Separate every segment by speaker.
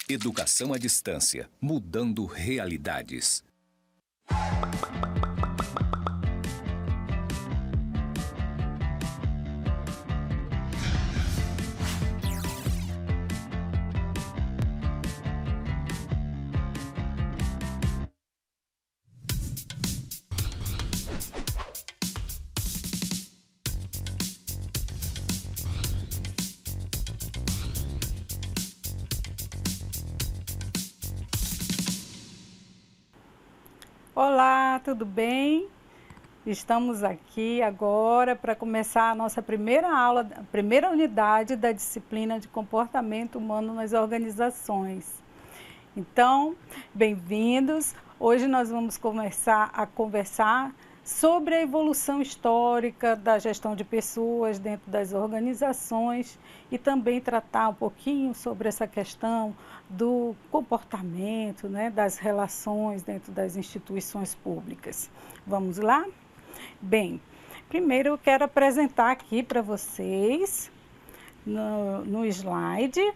Speaker 1: Educação à distância, mudando realidades.
Speaker 2: Olá, tudo bem? Estamos aqui agora para começar a nossa primeira aula, a primeira unidade da disciplina de comportamento humano nas organizações. Então, bem-vindos. Hoje nós vamos começar a conversar sobre a evolução histórica da gestão de pessoas dentro das organizações e também tratar um pouquinho sobre essa questão do comportamento, né, das relações dentro das instituições públicas. Vamos lá? Bem, primeiro eu quero apresentar aqui para vocês, no slide,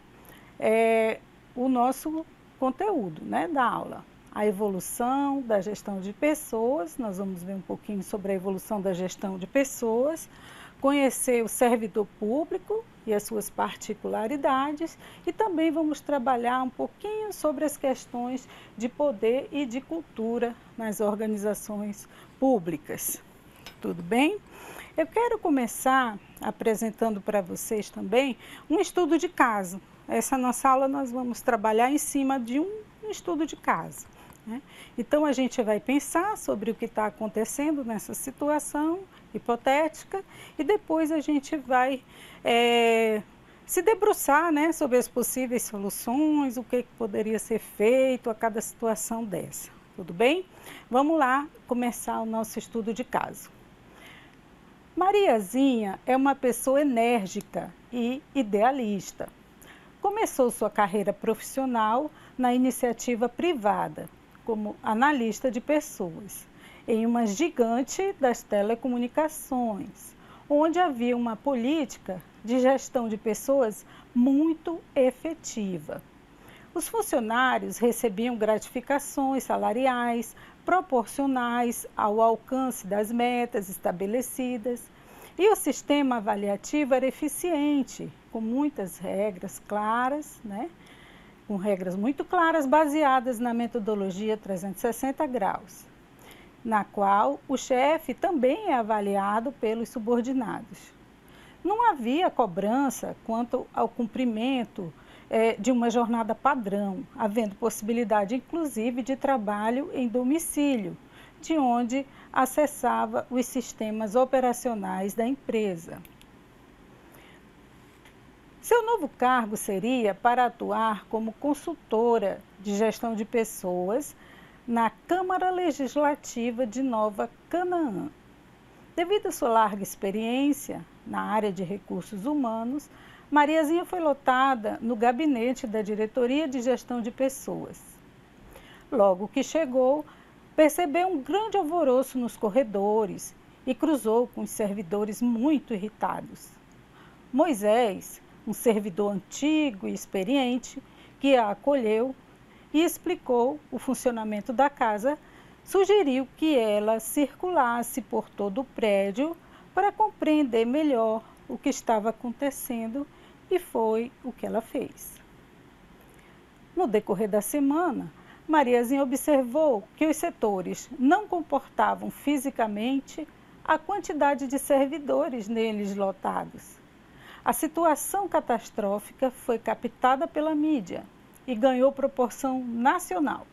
Speaker 2: o nosso conteúdo, né, da aula. A evolução da gestão de pessoas, nós vamos ver um pouquinho sobre a evolução da gestão de pessoas, conhecer o servidor público e as suas particularidades e também vamos trabalhar um pouquinho sobre as questões de poder e de cultura nas organizações públicas. Tudo bem? Eu quero começar apresentando para vocês também um estudo de caso. Essa nossa aula nós vamos trabalhar em cima de um estudo de caso, né? Então a gente vai pensar sobre o que está acontecendo nessa situação hipotética e depois a gente vai se debruçar, né, sobre as possíveis soluções, o que poderia ser feito a cada situação dessa. Tudo bem? Vamos lá começar o nosso estudo de caso. Mariazinha é uma pessoa enérgica e idealista. Começou sua carreira profissional na iniciativa privada, como analista de pessoas, em uma gigante das telecomunicações, onde havia uma política de gestão de pessoas muito efetiva. Os funcionários recebiam gratificações salariais proporcionais ao alcance das metas estabelecidas e o sistema avaliativo era eficiente, com muitas regras claras, né? Com regras muito claras baseadas na metodologia 360 graus, na qual o chefe também é avaliado pelos subordinados. Não havia cobrança quanto ao cumprimento de uma jornada padrão, havendo possibilidade inclusive de trabalho em domicílio, de onde acessava os sistemas operacionais da empresa. Seu novo cargo seria para atuar como consultora de gestão de pessoas na Câmara Legislativa de Nova Canaã. Devido à sua larga experiência na área de recursos humanos, Mariazinha foi lotada no gabinete da Diretoria de Gestão de Pessoas. Logo que chegou, percebeu um grande alvoroço nos corredores e cruzou com os servidores muito irritados. Moisés, um servidor antigo e experiente, que a acolheu e explicou o funcionamento da casa, sugeriu que ela circulasse por todo o prédio para compreender melhor o que estava acontecendo e foi o que ela fez. No decorrer da semana, Mariazinha observou que os setores não comportavam fisicamente a quantidade de servidores neles lotados. A situação catastrófica foi captada pela mídia e ganhou proporção nacional.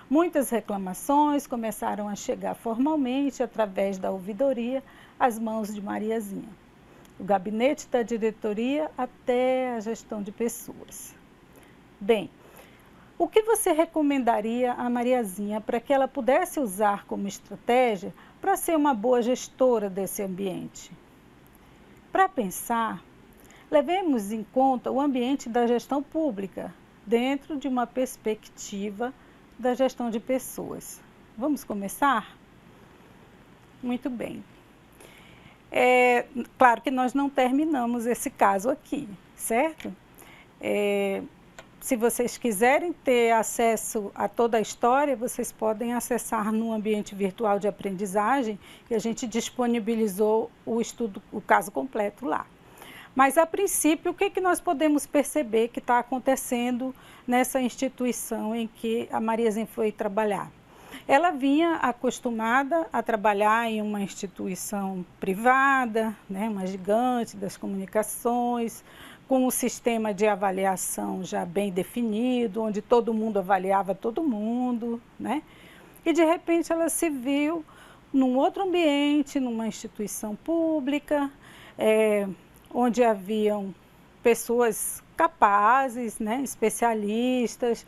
Speaker 2: Muitas reclamações começaram a chegar formalmente através da ouvidoria às mãos de Mariazinha, do gabinete da diretoria até a gestão de pessoas. Bem, o que você recomendaria a Mariazinha para que ela pudesse usar como estratégia para ser uma boa gestora desse ambiente? Para pensar, levemos em conta o ambiente da gestão pública, dentro de uma perspectiva da gestão de pessoas. Vamos começar? Muito bem. Claro que nós não terminamos esse caso aqui, certo? se vocês quiserem ter acesso a toda a história, vocês podem acessar no ambiente virtual de aprendizagem, que a gente disponibilizou o estudo, o caso completo lá. Mas, a princípio, o que nós podemos perceber que está acontecendo nessa instituição em que a Mariazinha foi trabalhar? Ela vinha acostumada a trabalhar em uma instituição privada, né, uma gigante das comunicações, com um sistema de avaliação já bem definido, onde todo mundo avaliava todo mundo, né? E de repente ela se viu num outro ambiente, numa instituição pública, onde haviam pessoas capazes, né, especialistas,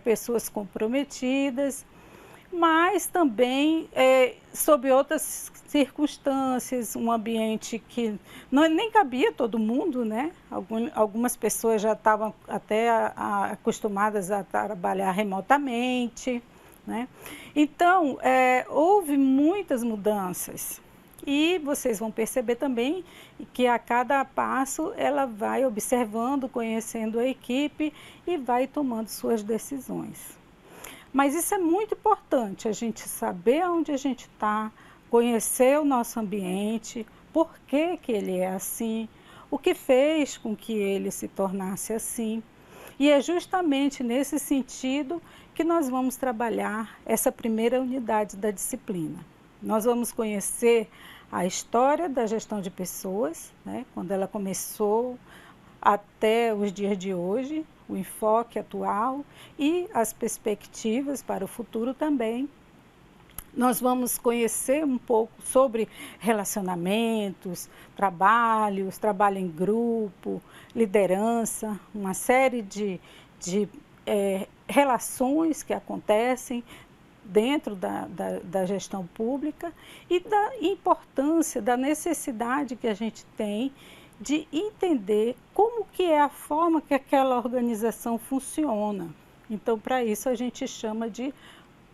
Speaker 2: pessoas comprometidas, mas também sob outras circunstâncias, um ambiente que nem cabia todo mundo, né? Algumas pessoas já estavam até acostumadas a trabalhar remotamente, né? Então, houve muitas mudanças. E vocês vão perceber também que a cada passo ela vai observando, conhecendo a equipe e vai tomando suas decisões. Mas isso é muito importante, a gente saber onde a gente está, conhecer o nosso ambiente, por que ele é assim, o que fez com que ele se tornasse assim. E é justamente nesse sentido que nós vamos trabalhar essa primeira unidade da disciplina. Nós vamos conhecer a história da gestão de pessoas, né, quando ela começou até os dias de hoje, o enfoque atual e as perspectivas para o futuro também. Nós vamos conhecer um pouco sobre relacionamentos, trabalho em grupo, liderança, uma série de relações que acontecem dentro da gestão pública e da importância, da necessidade que a gente tem de entender como que é a forma que aquela organização funciona. Então, para isso, a gente chama de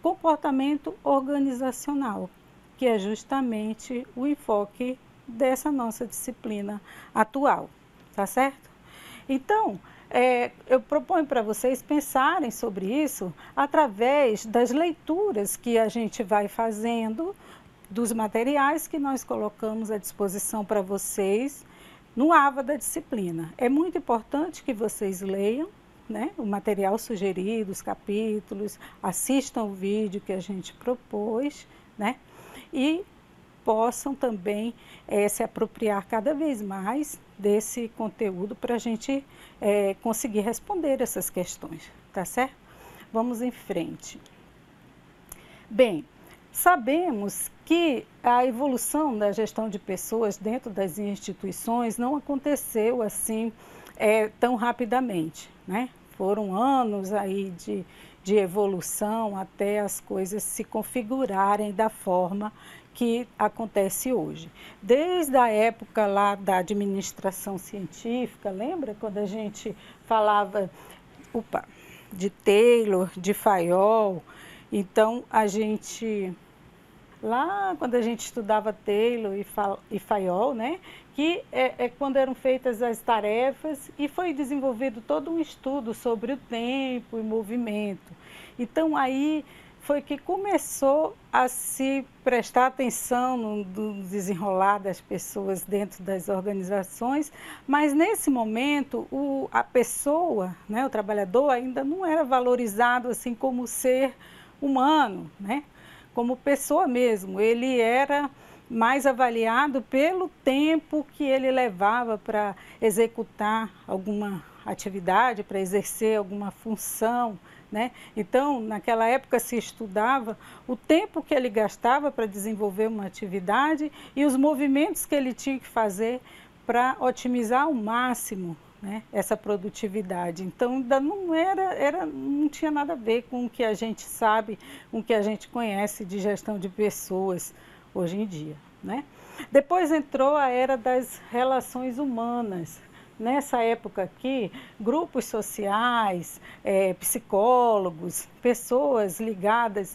Speaker 2: comportamento organizacional, que é justamente o enfoque dessa nossa disciplina atual, tá certo? Então, eu proponho para vocês pensarem sobre isso através das leituras que a gente vai fazendo, dos materiais que nós colocamos à disposição para vocês, no AVA da disciplina. É muito importante que vocês leiam, né, o material sugerido, os capítulos, assistam o vídeo que a gente propôs, né, e possam também se apropriar cada vez mais desse conteúdo para a gente conseguir responder essas questões, tá certo? Vamos em frente. Bem, sabemos que a evolução da gestão de pessoas dentro das instituições não aconteceu assim tão rapidamente, né? Foram anos aí de evolução até as coisas se configurarem da forma que acontece hoje. Desde a época lá da administração científica, lembra quando a gente falava de Taylor, de Fayol? Então, lá quando a gente estudava Taylor e Fayol, né, que quando eram feitas as tarefas e foi desenvolvido todo um estudo sobre o tempo e movimento. Então, aí foi que começou a se prestar atenção no desenrolar das pessoas dentro das organizações, mas nesse momento a pessoa, né, o trabalhador ainda não era valorizado assim como ser humano, né? Como pessoa mesmo, ele era mais avaliado pelo tempo que ele levava para executar alguma atividade, para exercer alguma função, né? Então, naquela época se estudava o tempo que ele gastava para desenvolver uma atividade e os movimentos que ele tinha que fazer para otimizar ao máximo, né, essa produtividade. Então, ainda não tinha nada a ver com o que a gente sabe, com o que a gente conhece de gestão de pessoas hoje em dia, né? Depois entrou a era das relações humanas. Nessa época aqui, grupos sociais, psicólogos, pessoas ligadas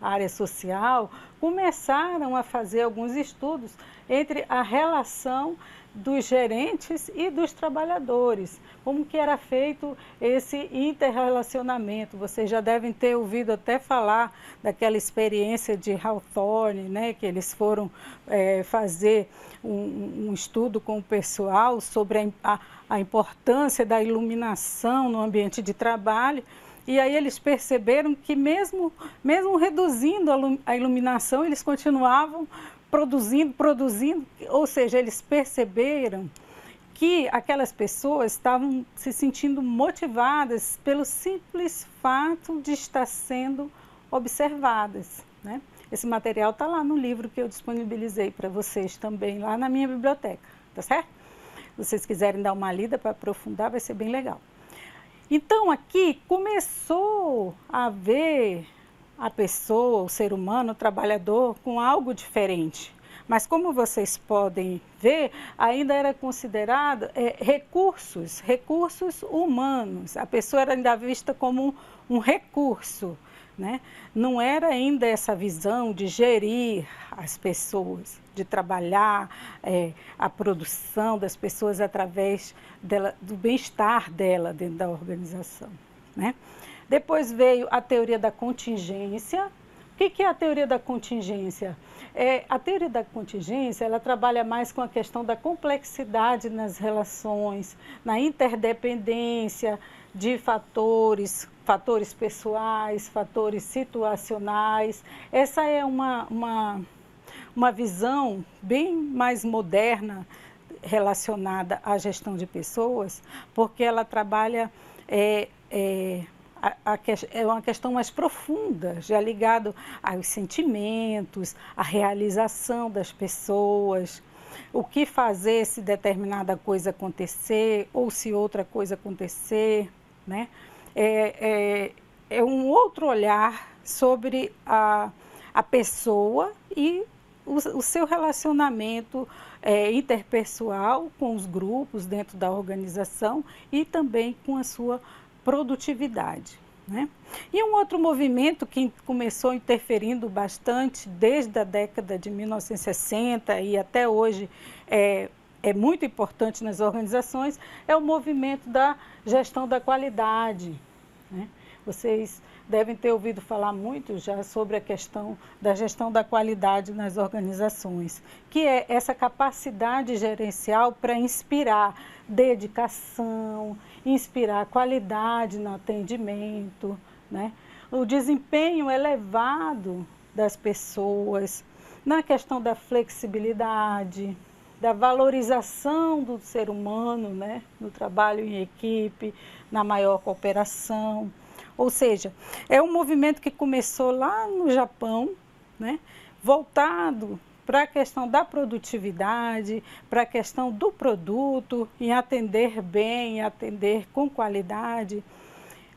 Speaker 2: área social, começaram a fazer alguns estudos entre a relação dos gerentes e dos trabalhadores, como que era feito esse interrelacionamento. Vocês já devem ter ouvido até falar daquela experiência de Hawthorne, né, que eles foram fazer um estudo com o pessoal sobre a importância da iluminação no ambiente de trabalho. E aí eles perceberam que mesmo reduzindo a iluminação, eles continuavam produzindo, ou seja, eles perceberam que aquelas pessoas estavam se sentindo motivadas pelo simples fato de estar sendo observadas, né? Esse material está lá no livro que eu disponibilizei para vocês também, lá na minha biblioteca, tá certo? Se vocês quiserem dar uma lida para aprofundar, vai ser bem legal. Então, aqui começou a ver a pessoa, o ser humano, o trabalhador, com algo diferente. Mas como vocês podem ver, ainda era considerado recursos humanos. A pessoa era ainda vista como um recurso, né? Não era ainda essa visão de gerir as pessoas, de trabalhar a produção das pessoas através do bem-estar dela dentro da organização, né? Depois veio a teoria da contingência. O que é a teoria da contingência? A teoria da contingência, ela trabalha mais com a questão da complexidade nas relações, na interdependência de fatores pessoais, fatores situacionais. Essa é uma visão bem mais moderna relacionada à gestão de pessoas, porque ela trabalha é uma questão mais profunda, já ligado aos sentimentos, à realização das pessoas, o que fazer se determinada coisa acontecer ou se outra coisa acontecer, né? É um outro olhar sobre a pessoa e o seu relacionamento interpessoal com os grupos dentro da organização e também com a sua produtividade, né? E um outro movimento que começou interferindo bastante desde a década de 1960 e até hoje é muito importante nas organizações, é o movimento da gestão da qualidade, né? Vocês devem ter ouvido falar muito já sobre a questão da gestão da qualidade nas organizações, que é essa capacidade gerencial para inspirar dedicação, inspirar qualidade no atendimento, né? O desempenho elevado das pessoas, na questão da flexibilidade, da valorização do ser humano, né? No trabalho em equipe, na maior cooperação. Ou seja, é um movimento que começou lá no Japão, né? Voltado para a questão da produtividade, para a questão do produto, em atender bem, em atender com qualidade,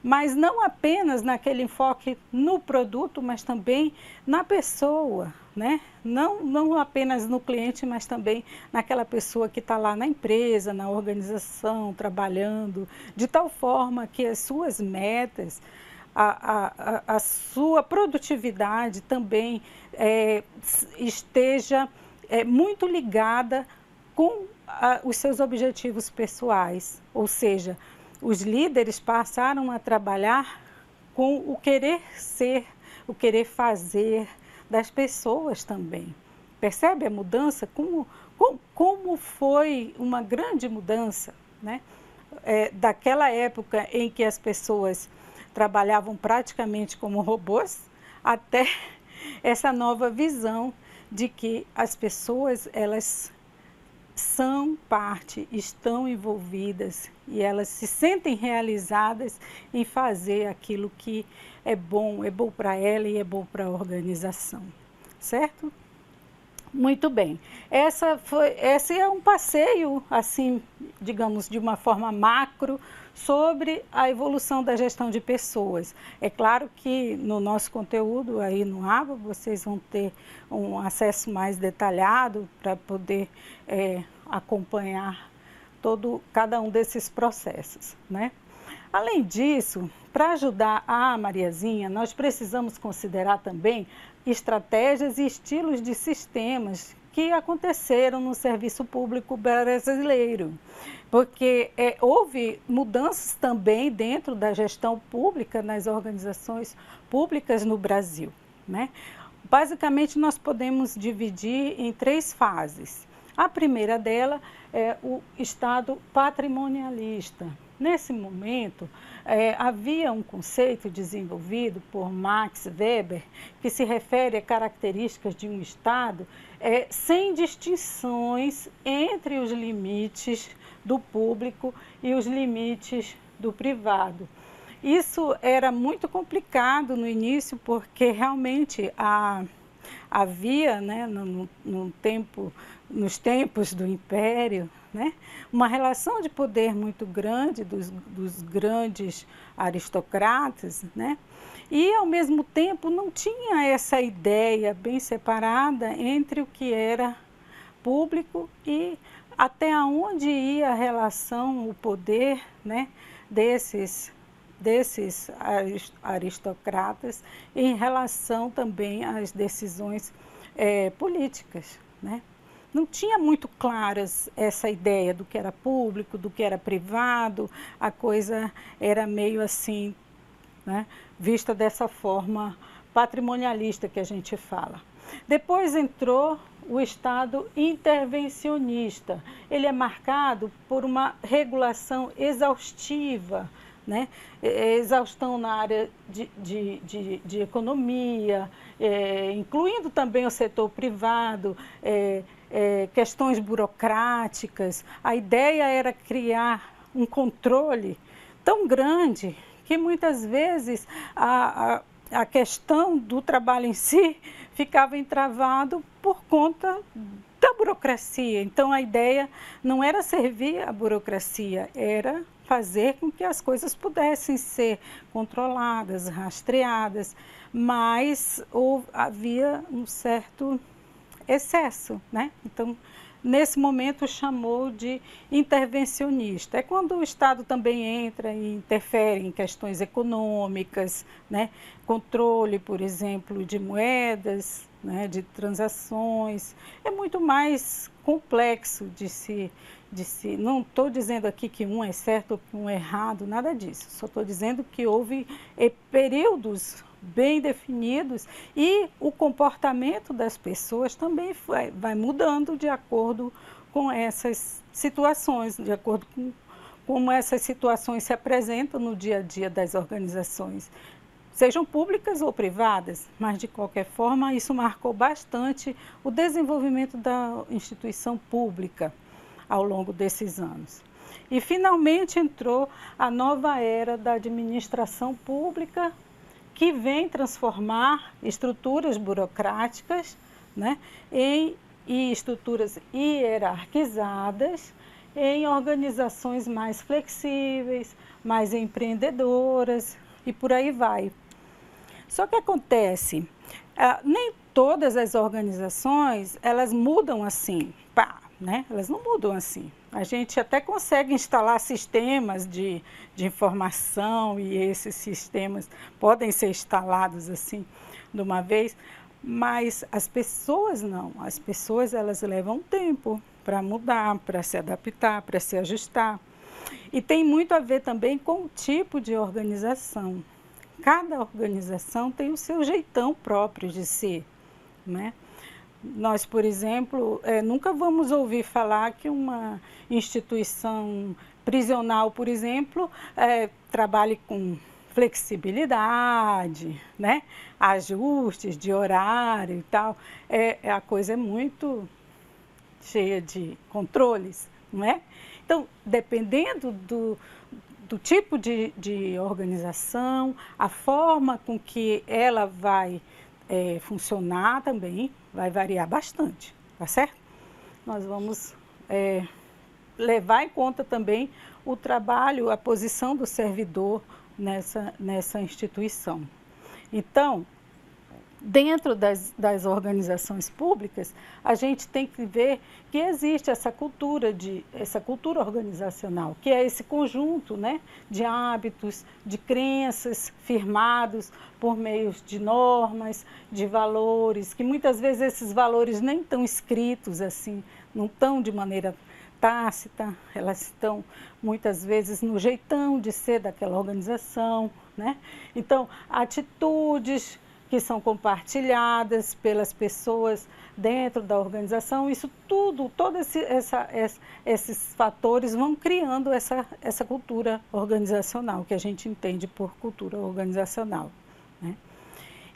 Speaker 2: mas não apenas naquele enfoque no produto, mas também na pessoa, né? Não apenas no cliente, mas também naquela pessoa que está lá na empresa, na organização, trabalhando, de tal forma que as suas metas, a sua produtividade também esteja muito ligada com os seus objetivos pessoais, ou seja, os líderes passaram a trabalhar com o querer ser, o querer fazer das pessoas também. Percebe a mudança? Como foi uma grande mudança, né? Daquela época em que as pessoas trabalhavam praticamente como robôs, até essa nova visão de que as pessoas, elas são parte, estão envolvidas e elas se sentem realizadas em fazer aquilo que é bom para ela e é bom para a organização, certo? Muito bem. Esse é um passeio, assim, digamos, de uma forma macro, sobre a evolução da gestão de pessoas. É claro que no nosso conteúdo aí no ABA, vocês vão ter um acesso mais detalhado para poder acompanhar cada um desses processos, né? Além disso, para ajudar a Mariazinha, nós precisamos considerar também estratégias e estilos de sistemas que aconteceram no serviço público brasileiro, porque houve mudanças também dentro da gestão pública nas organizações públicas no Brasil, né? Basicamente, nós podemos dividir em 3 fases. A primeira dela é o Estado patrimonialista. Nesse momento, havia um conceito desenvolvido por Max Weber que se refere a características de um Estado sem distinções entre os limites do público e os limites do privado. Isso era muito complicado no início, porque realmente havia, né, nos tempos do Império, né, uma relação de poder muito grande dos grandes aristocratas, né, e ao mesmo tempo não tinha essa ideia bem separada entre o que era público e até onde ia a relação, o poder, né, desses aristocratas em relação também às decisões políticas, né? Não tinha muito claras essa ideia do que era público, do que era privado, a coisa era meio assim, né, vista dessa forma patrimonialista que a gente fala. Depois entrou o Estado intervencionista. Ele é marcado por uma regulação exaustiva, né? Exaustão na área de economia, incluindo também o setor privado, questões burocráticas. A ideia era criar um controle tão grande que muitas vezes a questão do trabalho em si ficava entravado por conta da burocracia. Então, a ideia não era servir a burocracia, era fazer com que as coisas pudessem ser controladas, rastreadas, mas havia um certo excesso, né? Então, nesse momento chamou de intervencionista. É quando o Estado também entra e interfere em questões econômicas, né? Controle, por exemplo, de moedas, né? De transações. É muito mais complexo de se... Não estou dizendo aqui que um é certo ou que um é errado, nada disso. Só estou dizendo que houve períodos bem definidos e o comportamento das pessoas também vai mudando de acordo com essas situações, de acordo com como essas situações se apresentam no dia a dia das organizações, sejam públicas ou privadas, mas de qualquer forma isso marcou bastante o desenvolvimento da instituição pública ao longo desses anos. E finalmente entrou a nova era da administração pública, que vem transformar estruturas burocráticas, né, e estruturas hierarquizadas em organizações mais flexíveis, mais empreendedoras e por aí vai. Só que acontece, nem todas as organizações elas mudam assim, pá, né? Elas não mudam assim. A gente até consegue instalar sistemas de informação e esses sistemas podem ser instalados assim de uma vez, mas as pessoas não. As pessoas elas levam tempo para mudar, para se adaptar, para se ajustar. E tem muito a ver também com o tipo de organização. Cada organização tem o seu jeitão próprio de ser, né? Nós, por exemplo, nunca vamos ouvir falar que uma instituição prisional, por exemplo, trabalhe com flexibilidade, né? Ajustes de horário e tal. A coisa é muito cheia de controles, não é? Então, dependendo do tipo de organização, a forma com que ela vai funcionar também vai variar bastante, tá certo? Nós vamos levar em conta também o trabalho, a posição do servidor nessa instituição. Então, dentro das organizações públicas, a gente tem que ver que existe essa cultura organizacional, que é esse conjunto, né, de hábitos, de crenças firmados por meio de normas, de valores, que muitas vezes esses valores nem estão escritos assim, não estão de maneira tácita, elas estão muitas vezes no jeitão de ser daquela organização, né? Então, atitudes que são compartilhadas pelas pessoas dentro da organização, isso tudo, todos esses fatores vão criando essa cultura organizacional, que a gente entende por cultura organizacional, né?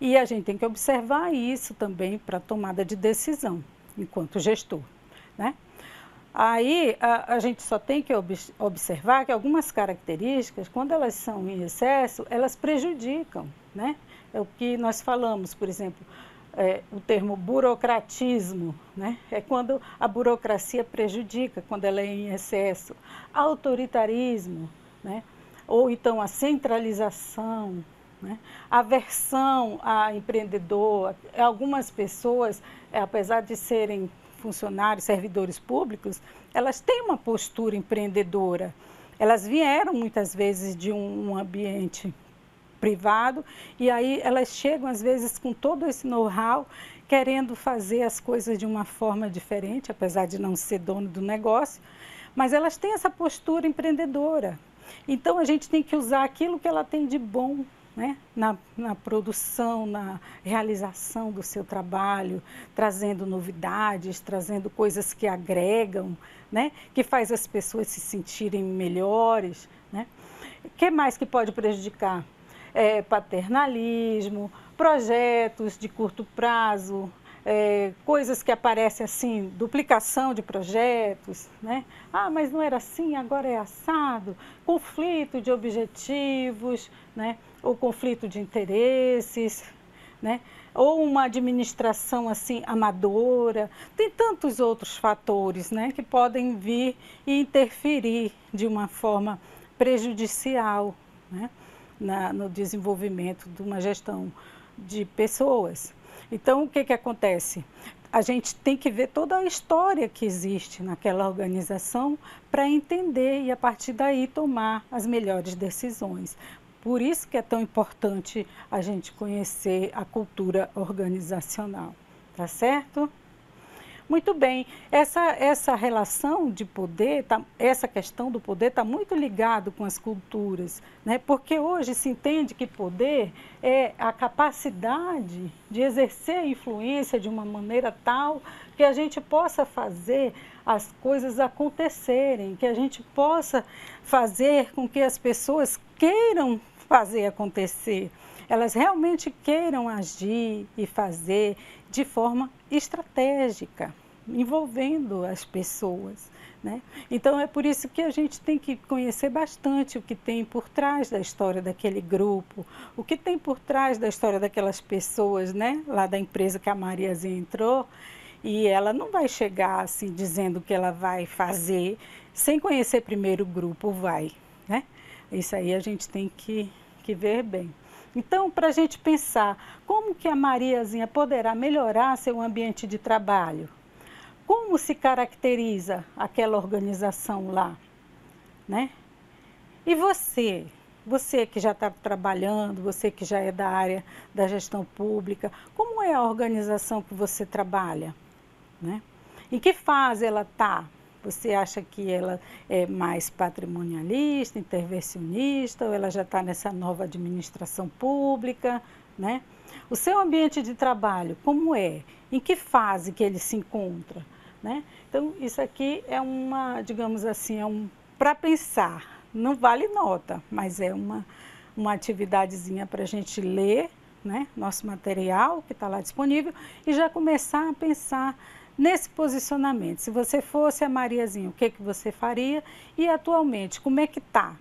Speaker 2: E a gente tem que observar isso também para a tomada de decisão, enquanto gestor, né? Aí a gente só tem que observar que algumas características, quando elas são em excesso, elas prejudicam, né? É o que nós falamos, por exemplo, o termo burocratismo, né? É quando a burocracia prejudica, quando ela é em excesso. Autoritarismo, né? Ou então a centralização, né? Aversão a empreendedor. Algumas pessoas, apesar de serem funcionários, servidores públicos, elas têm uma postura empreendedora. Elas vieram muitas vezes de um ambiente privado e aí elas chegam às vezes com todo esse know-how, querendo fazer as coisas de uma forma diferente, apesar de não ser dono do negócio, mas elas têm essa postura empreendedora. Então a gente tem que usar aquilo que ela tem de bom, né? Na produção, na realização do seu trabalho, trazendo novidades, trazendo coisas que agregam, né? Que faz as pessoas se sentirem melhores, né? O que mais que pode prejudicar? Paternalismo, projetos de curto prazo, coisas que aparecem assim, duplicação de projetos, né? Ah, mas não era assim, agora é assado, conflito de objetivos, né? Ou conflito de interesses, né? Ou uma administração assim amadora. Tem tantos outros fatores, né, que podem vir e interferir de uma forma prejudicial, né, no desenvolvimento de uma gestão de pessoas. Então, o que acontece? A gente tem que ver toda a história que existe naquela organização para entender e, a partir daí, tomar as melhores decisões. Por isso que é tão importante a gente conhecer a cultura organizacional, tá certo? Muito bem, essa relação de poder, essa questão do poder está muito ligado com as culturas, né? Porque hoje se entende que poder é a capacidade de exercer a influência de uma maneira tal que a gente possa fazer as coisas acontecerem, que a gente possa fazer com que as pessoas queiram fazer acontecer, elas realmente queiram agir e fazer de forma estratégica, envolvendo as pessoas, né? Então é por isso que a gente tem que conhecer bastante o que tem por trás da história daquele grupo, o que tem por trás da história daquelas pessoas, né? Lá da empresa que a Mariazinha entrou, e ela não vai chegar assim dizendo que ela vai fazer sem conhecer primeiro o grupo, vai, né? Isso aí a gente tem que ver bem. Então, para a gente pensar, como que a Mariazinha poderá melhorar seu ambiente de trabalho? Como se caracteriza aquela organização lá, né? E você que já está trabalhando, você que já é da área da gestão pública, como é a organização que você trabalha, né? Em que fase ela está? Você acha que ela é mais patrimonialista, intervencionista, ou ela já está nessa nova administração pública, né? O seu ambiente de trabalho, como é? Em que fase que ele se encontra, né? Então, isso aqui é digamos assim, para pensar. Não vale nota, mas é uma atividadezinha para a gente ler, né, nosso material que está lá disponível e já começar a pensar nesse posicionamento. Se você fosse a Mariazinha, o que você faria? E atualmente, como é que está,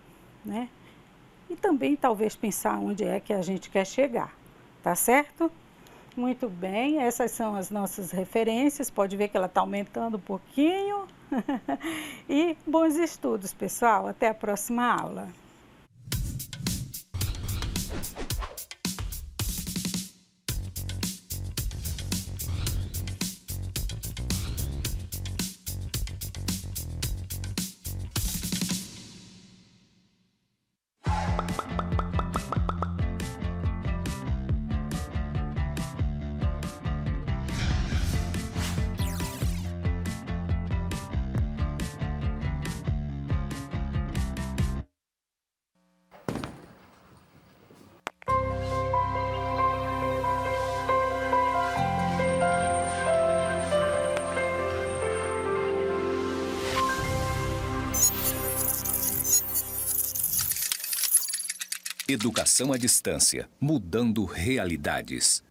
Speaker 2: né? E também talvez pensar onde é que a gente quer chegar, tá certo? Muito bem, essas são as nossas referências, pode ver que ela está aumentando um pouquinho. E bons estudos, pessoal, até a próxima aula.
Speaker 1: Educação à distância, mudando realidades.